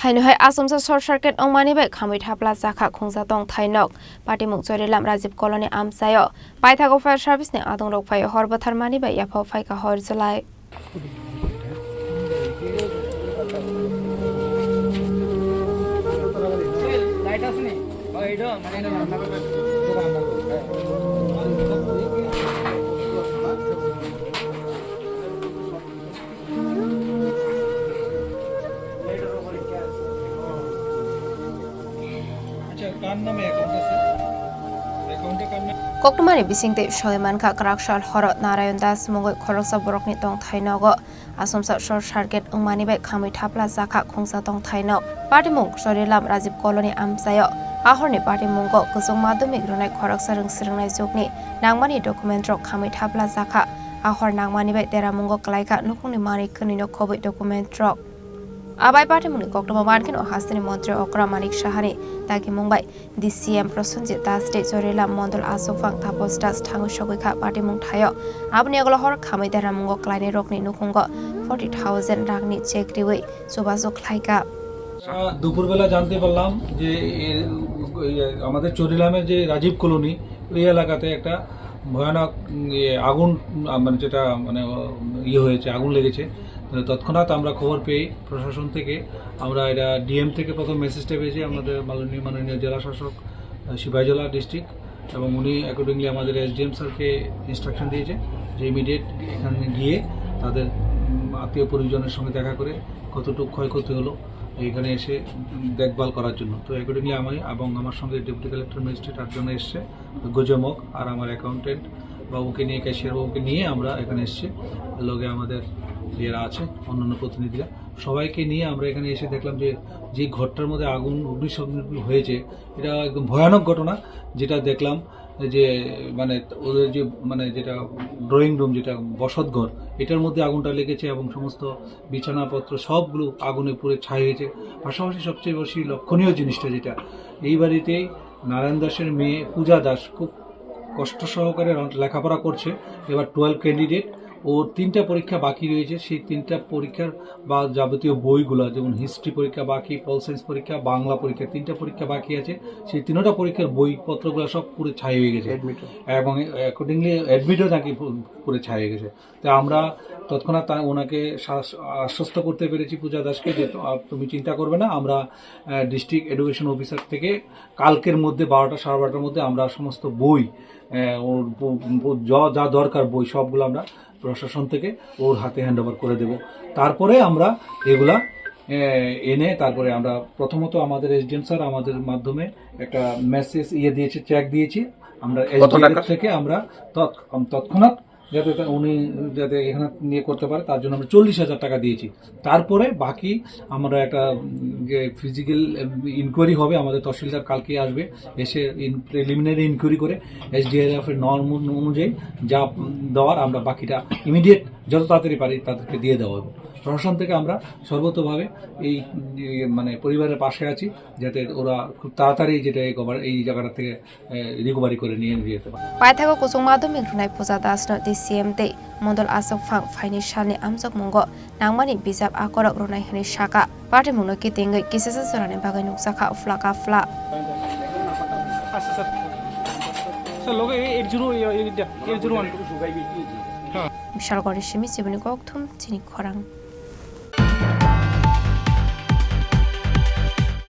Hainohai Asomsa short circuit on money back Hamid Hapla Zaka Kungsatong Thainok, Party Muxorilam Razib Colony Amsayo, Paithago Fire Service ne Adong Rock Fire Horbatar money by Yapo Faika Horzalai. Koktumani bisingte Shoyman ka Karakshal Horot Narayan Das Mongol Koroksa Borokni Tong Thainogo Asomsa short circuit Ungmani Bek Khamui Thapla Zaka Khongsa Tong Thaino Party Mung Sorilam Razib Colony Amsayo Ahorni Party Mungo Kusung Madumik Runai Koroksa Rung Sirungnai Zukni Nangmani document rok Khamui Thapla Zaka Ahor Nangmani Bek Dera Mungo Klaika Nukungni Mari Kunino Covid document rok Abai Party Muni Koktuma Markin or Hastani Montre Okra Manik Shahani, Taki Mumbai, the CM Prosunjit Das State Zorilla Mondul Asofang Tapos Das Tango Shogika Party Mungtayo, Abniagolahor Kamidera Mungo Kleine Rokni Nukungo, 40,000 Ragni Check Riwi, Subazo Klaika. দুপুরবেলা জানতে পারলাম যে আমাদের চরিলামের যে Rajib colony এই এলাকাতে একটা ভয়ানক আগুন মানে যেটা মানে হয়েছে আগুন লেগেছে তৎক্ষণাৎ আমরা খবর পেয়ে প্রশাসন থেকে আমরা এটা ডিএম থেকে প্রথম মেসেজটা পেয়েছি আমাদের মাননীয় জেলা শাসক সিপাহীজলা ডিস্ট্রিক্ট এবং উনি অ্যাকর্ডিংলি আমাদের এসডিএম স্যারকে ইনস্ট্রাকশন দিয়েছে যে ইমিডিয়েট এখানে গিয়ে তাদের আত্মীয় পরিজনের সঙ্গে দেখা করে কতটুকু ক্ষয়ক্ষতি হলো এখানে এসে দেখভাল করার জন্য তো অ্যাকর্ডিংলি আমি এবং আমার সঙ্গে ডেপুটি কালেক্টর ম্যাজিস্ট্রেট 8 জন এসছে গোজমক আর আমার অ্যাকাউন্টেন্ট বাবুকে নিয়ে ক্যাশিয়ার বাবুকে নিয়ে আমরা এখানে এসেছি লগে আমাদের যারা আছে অন্যান্য প্রতিনিধিরা সবাইকে নিয়ে আমরা এখানে এসে দেখলাম যে ঘরটার মধ্যে আগুন অগ্নিসংযোগ হয়েছে এটা একদম ভয়ানক ঘটনা যেটা দেখলাম যে মানে ওদের যে মানে যেটা ড্রয়িং রুম যেটা বসতঘর এটার মধ্যে আগুনটা লেগেছে এবং সমস্ত বিছানাপত্র সবগুলো আগুনে পুড়ে ছাই হয়েছে পাশাপাশি সবচেয়ে বেশি লক্ষণীয় জিনিসটা যেটা এই বাড়িতেই নারায়ণ দাসের মেয়ে পূজা দাস খুব কষ্ট সহকারে লেখাপড়া করছে এবার 12 ক্যান্ডিডেট ওর 3টা পরীক্ষা বাকি রয়েছে সেই 3টা পরীক্ষার বা যাবতীয় বইগুলো যেমন হিস্ট্রি পরীক্ষা বাকি পল সায়েন্স পরীক্ষা বাংলা পরীক্ষা 3টা পরীক্ষা বাকি আছে সেই 3টা পরীক্ষার বইপত্রগুলো সব পুরো ছাই হয়ে গেছে এবং অ্যাকর্ডিংলি অ্যাডমিটও নাকি পুরো ছাই হয়ে গেছে তো আমরা তৎক্ষণাৎ ওনাকে আশ্বস্ত করতে পেরেছি পূজা দাসকে যে তুমি চিন্তা করবে না আমরা ডিস্ট্রিক্ট এডুকেশন অফিসার থেকে কালকের মধ্যে 12টা 12:30টার মধ্যে আমরা সমস্ত বই যা দরকার বই সবগুলো আমরা প্রশাসন থেকে ওর হাতে হ্যান্ডওভার করে দেব তারপরে আমরা এগুলা এনে তারপরে আমরা প্রথমত আমাদের এসডিএম স্যার আমাদের মাধ্যমে একটা মেসেজ দিয়েছে চেক দিয়েছি আমরা এসডিএম থেকে আমরা তৎক্ষণাৎ যাতে উনি যাতে এখানে নিয়ে করতে পারে তার জন্য আমরা 40,000 টাকা দিয়েছি তারপরে বাকি আমরা একটা যে ফিজিক্যাল ইনকোয়ারি হবে আমাদের তহসিলদার কালকে আসবে এসে প্রিলিমিনারি ইনকোয়ারি করে এসডিআরএফ এর নর্ম অনুযায়ী যা দেওয়ার আমরা বাকিটা ইমিডিয়েট যত তাড়াতাড়ি পারি তাদেরকে দিয়ে দেওয়া হবে প্রশাসন থেকে আমরা সর্বতভাবে এই মানে পরিবারের পাশে আছি যাতে ওরা খুব তাড়াতাড়ি যেটা এই জায়গাটা থেকে রিকভারি করে নিয়ে যেতে পারে পাইথাগো কুসুং মাধ্যমিক রুনাই পূজা দাস নো সিএমতে মন্ডল আসক ফাং ফাইনান্সিয়ালনি আমজক মঙ্গো নাংমানি বিজাব আকরক রুনাই হনি শাকা পার্টি মুনো কি তেঙ্গৈ কিসেসে সরানে বাগাই নুকসাখা ফ্লাকা ফ্লা বিশাল গড়ে সিমি জীবনী কক্থুম চিনি খরাং